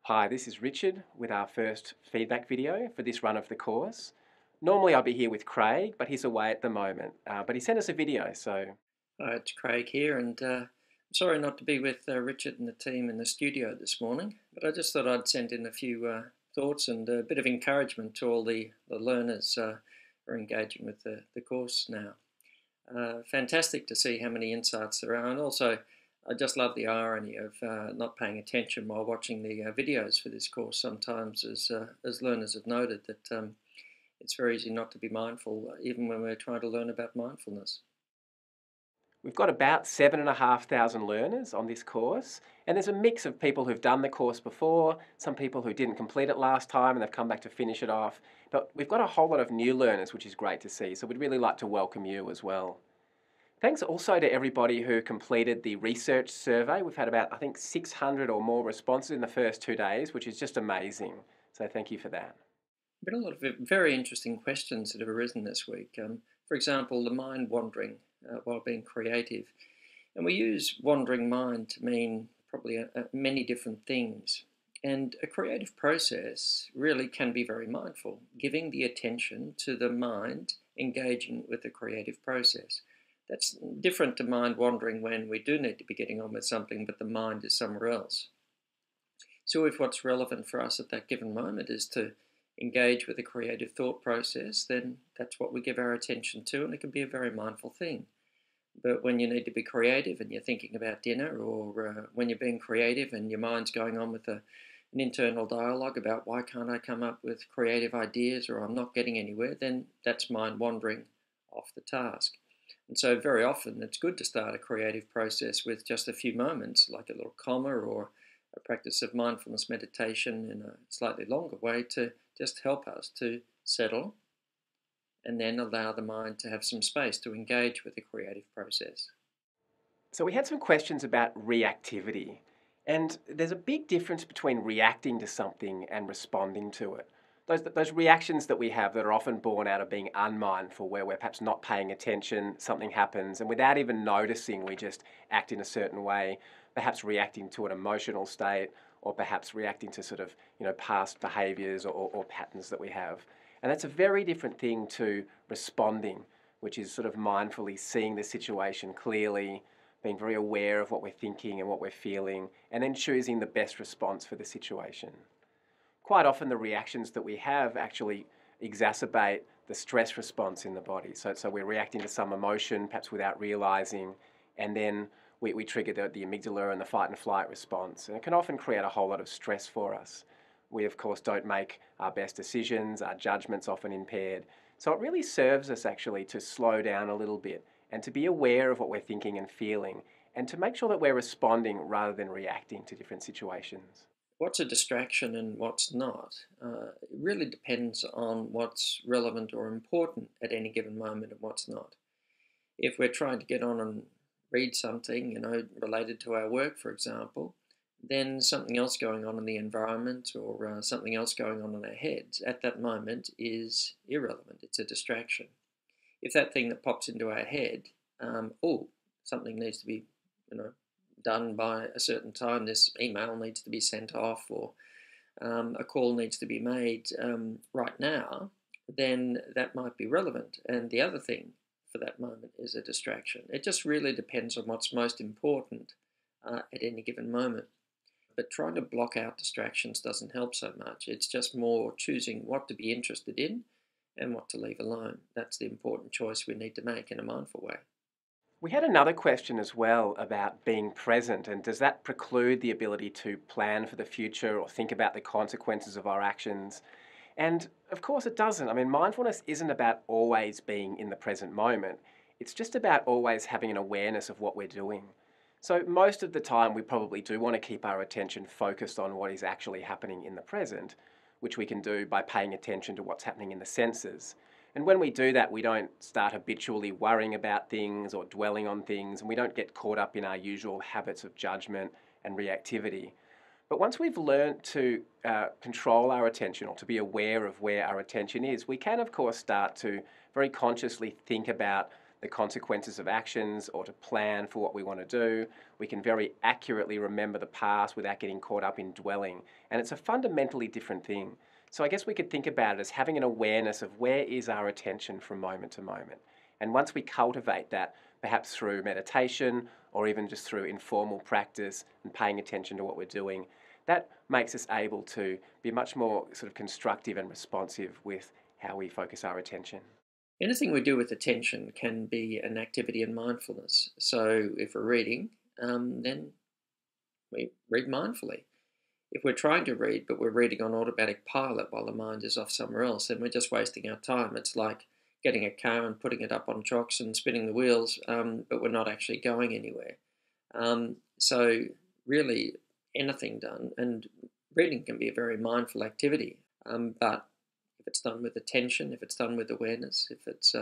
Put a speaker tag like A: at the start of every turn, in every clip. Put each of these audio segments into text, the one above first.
A: Hi, this is Richard with our first feedback video for this run of the course. Normally I'll be here with Craig, but he's away at the moment. But he sent us a video, so
B: Hi, it's Craig here, and I'm sorry not to be with Richard and the team in the studio this morning, but I just thought I'd send in a few thoughts and a bit of encouragement to all the learners who are engaging with the course now. Fantastic to see how many insights there are, and also I just love the irony of not paying attention while watching the videos for this course. Sometimes, as learners have noted, that it's very easy not to be mindful, even when we're trying to learn about mindfulness.
A: we've got about 7,500 learners on this course, and there's a mix of people who've done the course before, some people who didn't complete it last time and they've come back to finish it off. But we've got a whole lot of new learners, which is great to see, so we'd really like to welcome you as well. Thanks also to everybody who completed the research survey. We've had about, I think, 600 or more responses in the first 2 days, which is just amazing. So thank you for that.
B: Been a lot of very interesting questions that have arisen this week. For example, the mind wandering while being creative. And we use wandering mind to mean probably many different things. And a creative process really can be very mindful, giving the attention to the mind engaging with the creative process. That's different to mind wandering when we do need to be getting on with something, but the mind is somewhere else. So if what's relevant for us at that given moment is to engage with a creative thought process, then that's what we give our attention to, and it can be a very mindful thing. But when you need to be creative and you're thinking about dinner, or when you're being creative and your mind's going on with an internal dialogue about why can't I come up with creative ideas, or I'm not getting anywhere, then that's mind wandering off the task. And so very often it's good to start a creative process with just a few moments, like a little comma or a practice of mindfulness meditation in a slightly longer way, to just help us to settle and then allow the mind to have some space to engage with the creative process.
A: So we had some questions about reactivity. And there's a big difference between reacting to something and responding to it. Those reactions that we have that are often born out of being unmindful, where we're perhaps not paying attention, something happens, and without even noticing, we just act in a certain way, perhaps reacting to an emotional state, or perhaps reacting to sort of, past behaviours or patterns that we have. And that's a very different thing to responding, which is sort of mindfully seeing the situation clearly, being very aware of what we're thinking and what we're feeling, and then choosing the best response for the situation. Quite often the reactions that we have actually exacerbate the stress response in the body. So we're reacting to some emotion, perhaps without realizing, and then we trigger the amygdala and the fight and flight response. And it can often create a whole lot of stress for us. We, of course, don't make our best decisions, our judgment's often impaired. So it really serves us actually to slow down a little bit and to be aware of what we're thinking and feeling, and to make sure that we're responding rather than reacting to different situations.
B: What's a distraction and what's not? It really depends on what's relevant or important at any given moment and what's not. If we're trying to get on and read something, related to our work, for example, then something else going on in the environment, or something else going on in our heads at that moment is irrelevant. It's a distraction. If that thing that pops into our head, something needs to be, done by a certain time, this email needs to be sent off, or a call needs to be made right now, then that might be relevant. And the other thing for that moment is a distraction. It just really depends on what's most important at any given moment. But trying to block out distractions doesn't help so much. It's just more choosing what to be interested in and what to leave alone. That's the important choice we need to make in a mindful way.
A: We had another question as well about being present, and does that preclude the ability to plan for the future or think about the consequences of our actions? And of course it doesn't. I mean, mindfulness isn't about always being in the present moment. It's just about always having an awareness of what we're doing. So most of the time we probably do want to keep our attention focused on what is actually happening in the present, which we can do by paying attention to what's happening in the senses. And when we do that, we don't start habitually worrying about things or dwelling on things, and we don't get caught up in our usual habits of judgment and reactivity. But once we've learned to control our attention, or to be aware of where our attention is, we can, of course, start to very consciously think about the consequences of actions or to plan for what we want to do. We can very accurately remember the past without getting caught up in dwelling. And it's a fundamentally different thing. So I guess we could think about it as having an awareness of where is our attention from moment to moment. And once we cultivate that, perhaps through meditation or even just through informal practice and paying attention to what we're doing, that makes us able to be much more sort of constructive and responsive with how we focus our attention.
B: Anything we do with attention can be an activity in mindfulness. So if we're reading, then we read mindfully. If we're trying to read, but we're reading on automatic pilot while the mind is off somewhere else, then we're just wasting our time. It's like getting a car and putting it up on chocks and spinning the wheels, but we're not actually going anywhere. So really, anything done, and reading can be a very mindful activity, but if it's done with attention, if it's done with awareness, if it's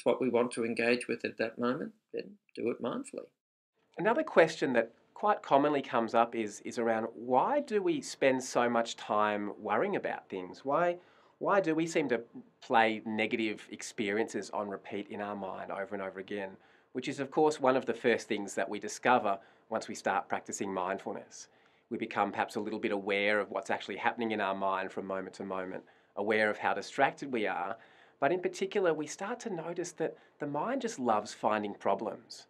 B: what we want to engage with at that moment, then do it mindfully.
A: Another question that quite commonly comes up is around why do we spend so much time worrying about things? Why do we seem to play negative experiences on repeat in our mind over and over again? Which is, of course, one of the first things that we discover once we start practicing mindfulness. We become perhaps a little bit aware of what's actually happening in our mind from moment to moment, aware of how distracted we are, but in particular, we start to notice that the mind just loves finding problems.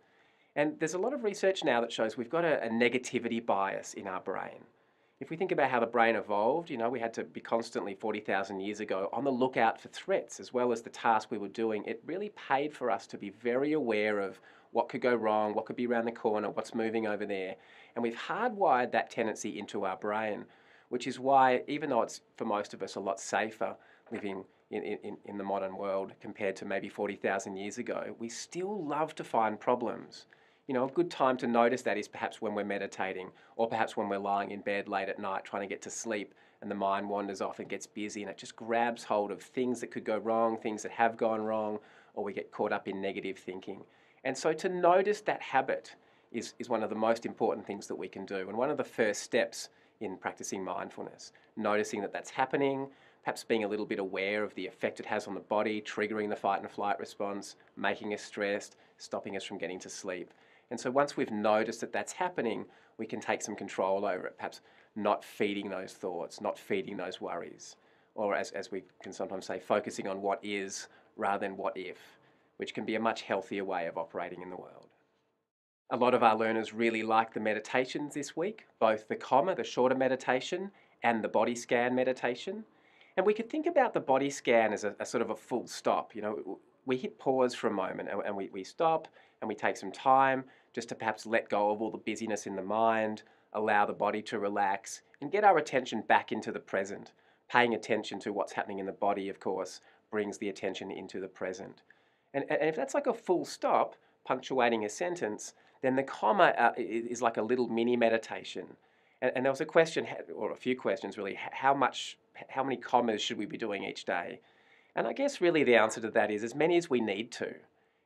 A: And there's a lot of research now that shows we've got a negativity bias in our brain. If we think about how the brain evolved, we had to be constantly 40,000 years ago on the lookout for threats as well as the task we were doing. It really paid for us to be very aware of what could go wrong, what could be around the corner, what's moving over there. And we've hardwired that tendency into our brain, which is why, even though it's for most of us a lot safer living in the modern world compared to maybe 40,000 years ago, we still love to find problems. A good time to notice that is perhaps when we're meditating or perhaps when we're lying in bed late at night trying to get to sleep and the mind wanders off and gets busy and it just grabs hold of things that could go wrong, things that have gone wrong, or we get caught up in negative thinking. And so to notice that habit is one of the most important things that we can do, and one of the first steps in practicing mindfulness, noticing that that's happening, perhaps being a little bit aware of the effect it has on the body, triggering the fight and flight response, making us stressed, stopping us from getting to sleep. And so once we've noticed that that's happening, we can take some control over it, perhaps not feeding those thoughts, not feeding those worries, or as we can sometimes say, focusing on what is rather than what if, which can be a much healthier way of operating in the world. A lot of our learners really like the meditations this week, both the shorter meditation, and the body scan meditation. And we could think about the body scan as a sort of a full stop. We hit pause for a moment and we stop and we take some time just to perhaps let go of all the busyness in the mind, allow the body to relax, and get our attention back into the present. Paying attention to what's happening in the body, of course, brings the attention into the present. And if that's like a full stop, punctuating a sentence, then the comma is like a little mini meditation. And there was a question, or a few questions really, how many commas should we be doing each day? And I guess really the answer to that is as many as we need to.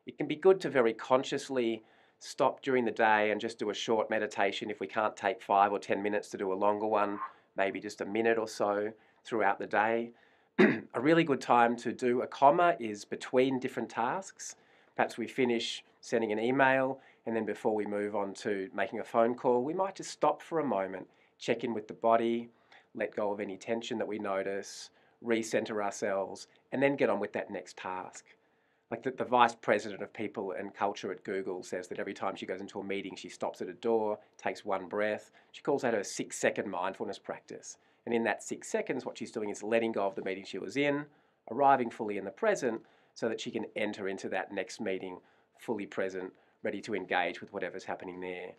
A: It can be good to very consciously stop during the day and just do a short meditation if we can't take 5 or 10 minutes to do a longer one, maybe just a minute or so throughout the day. A really good time to do a comma is between different tasks. Perhaps we finish sending an email and then before we move on to making a phone call, we might just stop for a moment, check in with the body, let go of any tension that we notice, recenter ourselves, and then get on with that next task. Like the vice president of people and culture at Google says that every time she goes into a meeting, she stops at a door, takes one breath. She calls that her 6-second mindfulness practice. And in that 6 seconds, what she's doing is letting go of the meeting she was in, arriving fully in the present so that she can enter into that next meeting fully present, ready to engage with whatever's happening there.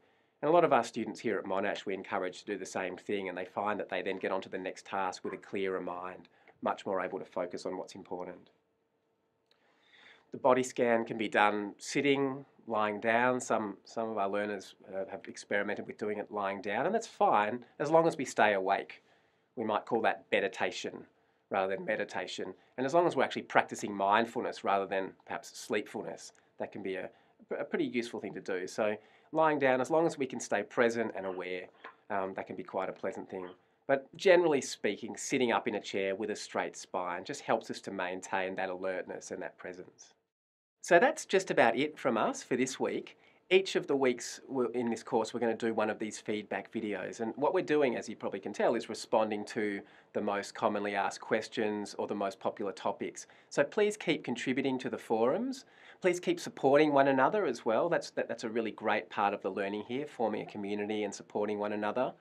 A: And a lot of our students here at Monash, we encourage to do the same thing, and they find that they then get onto the next task with a clearer mind, much more able to focus on what's important. The body scan can be done sitting, lying down. Some of our learners have experimented with doing it lying down, and that's fine as long as we stay awake. We might call that beditation rather than meditation. And as long as we're actually practicing mindfulness rather than perhaps sleepfulness, that can be a pretty useful thing to do. So lying down, as long as we can stay present and aware, that can be quite a pleasant thing. But generally speaking, sitting up in a chair with a straight spine just helps us to maintain that alertness and that presence. So that's just about it from us for this week. Each of the weeks in this course, we're going to do one of these feedback videos. And what we're doing, as you probably can tell, is responding to the most commonly asked questions or the most popular topics. So please keep contributing to the forums. Please keep supporting one another as well. That's a really great part of the learning here, forming a community and supporting one another.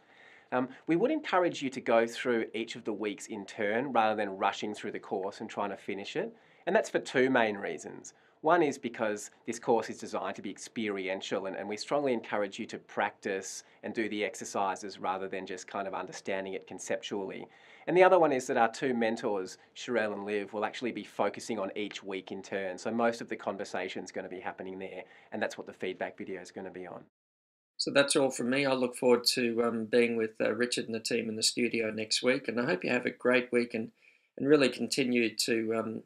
A: We would encourage you to go through each of the weeks in turn rather than rushing through the course and trying to finish it. And that's for two main reasons. One is because this course is designed to be experiential, and we strongly encourage you to practice and do the exercises rather than just kind of understanding it conceptually. And the other one is that our two mentors, Sherelle and Liv, will actually be focusing on each week in turn. So most of the conversation is going to be happening there, and that's what the feedback video is going to be on.
B: So that's all from me. I look forward to being with Richard and the team in the studio next week, and I hope you have a great week and really continue to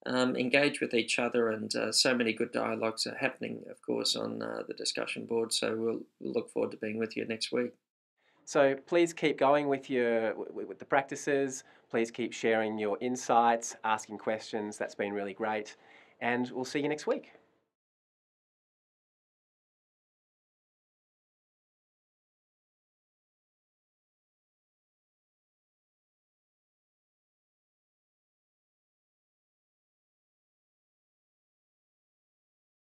B: engage with each other. And so many good dialogues are happening, of course, on the discussion board. So we'll look forward to being with you next week.
A: So please keep going with with the practices. Please keep sharing your insights, asking questions. That's been really great. And we'll see you next week.